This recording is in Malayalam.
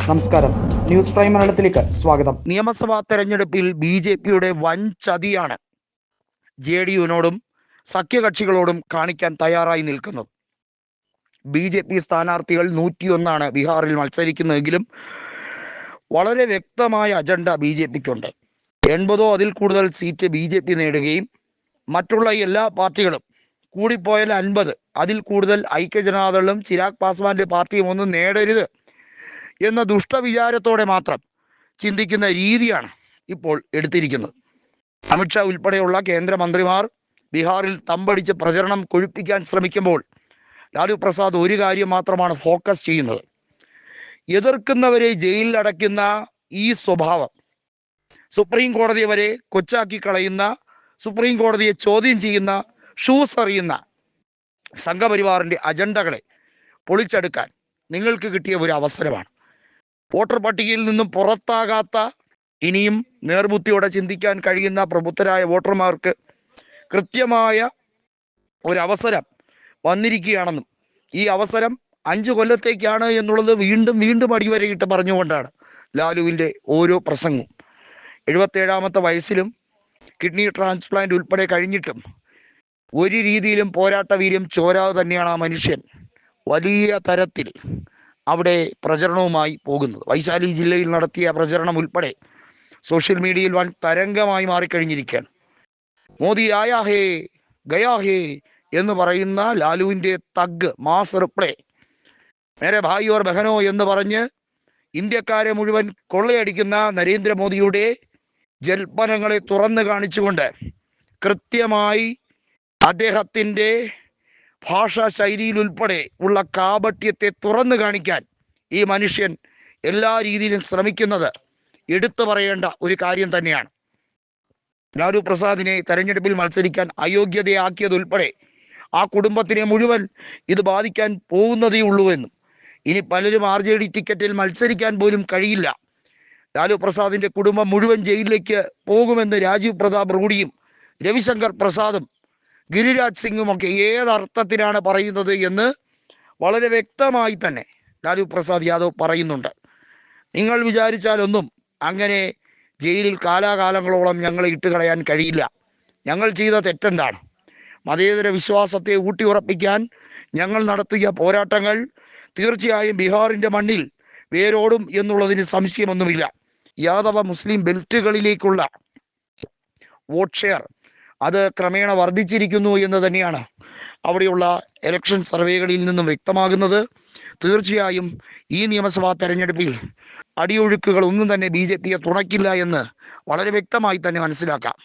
നമസ്കാരം, ന്യൂസ് പ്രൈം മലയാളത്തിലേക്ക് സ്വാഗതം. നിയമസഭാ തെരഞ്ഞെടുപ്പിൽ BJPയുടെ വൻ ചതിയാണ് JDUവിനോടും സഖ്യകക്ഷികളോടും കാണിക്കാൻ തയ്യാറായി നിൽക്കുന്നത്. BJP സ്ഥാനാർത്ഥികൾ 101 ബീഹാറിൽ മത്സരിക്കുന്നതെങ്കിലും വളരെ വ്യക്തമായ അജണ്ട BJPക്കുണ്ട്. 80 അതിൽ കൂടുതൽ സീറ്റ് BJP നേടുകയും മറ്റുള്ള എല്ലാ പാർട്ടികളും കൂടിപ്പോയാൽ 50 അതിൽ കൂടുതൽ ഐക്യജനതാദളും ചിരാഗ് പാസ്വാന്റെ പാർട്ടിയും ഒന്നും നേടരുത് എന്ന ദുഷ്ടവിചാരത്തോടെ മാത്രം ചിന്തിക്കുന്ന രീതിയാണ് ഇപ്പോൾ എടുത്തിരിക്കുന്നത്. അമിത്ഷാ ഉൾപ്പെടെയുള്ള കേന്ദ്രമന്ത്രിമാർ ബീഹാറിൽ തമ്പടിച്ച് പ്രചരണം കൊഴുപ്പിക്കാൻ ശ്രമിക്കുമ്പോൾ ലാലു പ്രസാദ് ഒരു കാര്യം മാത്രമാണ് ഫോക്കസ് ചെയ്യുന്നത്. എതിർക്കുന്നവരെ ജയിലിൽ അടയ്ക്കുന്ന ഈ സ്വഭാവം, സുപ്രീം കോടതിയെ വരെ കൊച്ചാക്കി കളയുന്ന, സുപ്രീം കോടതിയെ ചോദ്യം ചെയ്യുന്ന, ഷൂസ് എറിയുന്ന സംഘപരിവാറിൻ്റെ അജണ്ടകളെ പൊളിച്ചെടുക്കാൻ നിങ്ങൾക്ക് കിട്ടിയ ഒരു അവസരമാണ്. വോട്ടർ പട്ടികയിൽ നിന്നും പുറത്താകാത്ത, ഇനിയും നേർബുദ്ധിയോടെ ചിന്തിക്കാൻ കഴിയുന്ന പ്രബുദ്ധരായ വോട്ടർമാർക്ക് കൃത്യമായ ഒരവസരം വന്നിരിക്കുകയാണെന്നും ഈ അവസരം 5 കൊല്ലത്തേക്കാണ് എന്നുള്ളത് വീണ്ടും വീണ്ടും അടിവരയിട്ട് പറഞ്ഞുകൊണ്ടാണ് ലാലുവിൻ്റെ ഓരോ പ്രസംഗവും. 77ാമത്തെ വയസ്സിലും കിഡ്നി ട്രാൻസ്പ്ലാന്റ് ഉൾപ്പെടെ കഴിഞ്ഞിട്ടും ഒരു രീതിയിലും പോരാട്ട വീര്യം ചോരാതെ തന്നെയാണ് ആ മനുഷ്യൻ വലിയ തരത്തിൽ അവിടെ പ്രചരണവുമായി പോകുന്നത്. വൈശാലി ജില്ലയിൽ നടത്തിയ പ്രചരണം ഉൾപ്പെടെ സോഷ്യൽ മീഡിയയിൽ വൻ തരംഗമായി മാറിക്കഴിഞ്ഞിരിക്കുകയാണ്. മോദി ആയാ ഹേ ഗയാ ഹേ എന്ന് പറയുന്ന ലാലുവിൻ്റെ തഗ് മാസ് റിപ്ലൈ, മേരെ ഭായി ഓർ ബഹനോ എന്ന് പറഞ്ഞ് ഇന്ത്യക്കാരെ മുഴുവൻ കൊള്ളയടിക്കുന്ന നരേന്ദ്രമോദിയുടെ ജൽപ്പനങ്ങളെ തുറന്നു കാണിച്ചുകൊണ്ട് കൃത്യമായി അദ്ദേഹത്തിൻ്റെ ഭാഷാ ശൈലിയിൽ ഉൾപ്പെടെ ഉള്ള കാപട്യത്തെ തുറന്നു കാണിക്കാൻ ഈ മനുഷ്യൻ എല്ലാ രീതിയിലും ശ്രമിക്കുന്നത് എടുത്തു പറയേണ്ട ഒരു കാര്യം തന്നെയാണ്. ലാലു പ്രസാദിനെ തെരഞ്ഞെടുപ്പിൽ മത്സരിക്കാൻ അയോഗ്യതയാക്കിയതുൾപ്പെടെ ആ കുടുംബത്തിനെ മുഴുവൻ ഇത് ബാധിക്കാൻ പോകുന്നതേ ഉള്ളൂവെന്നും ഇനി പലരും RJD ടിക്കറ്റിൽ മത്സരിക്കാൻ പോലും കഴിയില്ല, ലാലു പ്രസാദിൻ്റെ കുടുംബം മുഴുവൻ ജയിലിലേക്ക് പോകുമെന്ന് രാജീവ് പ്രതാപ് റൂഡിയും രവിശങ്കർ പ്രസാദും ഗിരിരാജ് സിംഗുമൊക്കെ ഏതർത്ഥത്തിലാണ് പറയുന്നത് എന്ന് വളരെ വ്യക്തമായി തന്നെ ലാലു പ്രസാദ് യാദവ് പറയുന്നുണ്ട്. നിങ്ങൾ വിചാരിച്ചാലൊന്നും അങ്ങനെ ജയിലിൽ കാലാകാലങ്ങളോളം ഞങ്ങളെ ഇട്ടുകളയാൻ കഴിയില്ല. ഞങ്ങൾ ചെയ്ത തെറ്റെന്താണ്? മതേതര വിശ്വാസത്തെ ഊട്ടിയുറപ്പിക്കാൻ ഞങ്ങൾ നടത്തിയ പോരാട്ടങ്ങൾ തീർച്ചയായും ബീഹാറിൻ്റെ മണ്ണിൽ വേരോടും എന്നുള്ളതിന് സംശയമൊന്നുമില്ല. യാദവ മുസ്ലിം ബെൽറ്റുകളിലേക്കുള്ള വോട്ട് ഷെയർ അത് ക്രമേണ വർദ്ധിച്ചിരിക്കുന്നു എന്ന് തന്നെയാണ് അവിടെയുള്ള ഇലക്ഷൻ സർവേകളിൽ നിന്നും വ്യക്തമാകുന്നത്. തീർച്ചയായും ഈ നിയമസഭാ തെരഞ്ഞെടുപ്പിൽ അടിയൊഴുക്കുകൾ ഒന്നും തന്നെ BJPയെ തുണയ്ക്കില്ല എന്ന് വളരെ വ്യക്തമായി തന്നെ മനസ്സിലാക്കാം.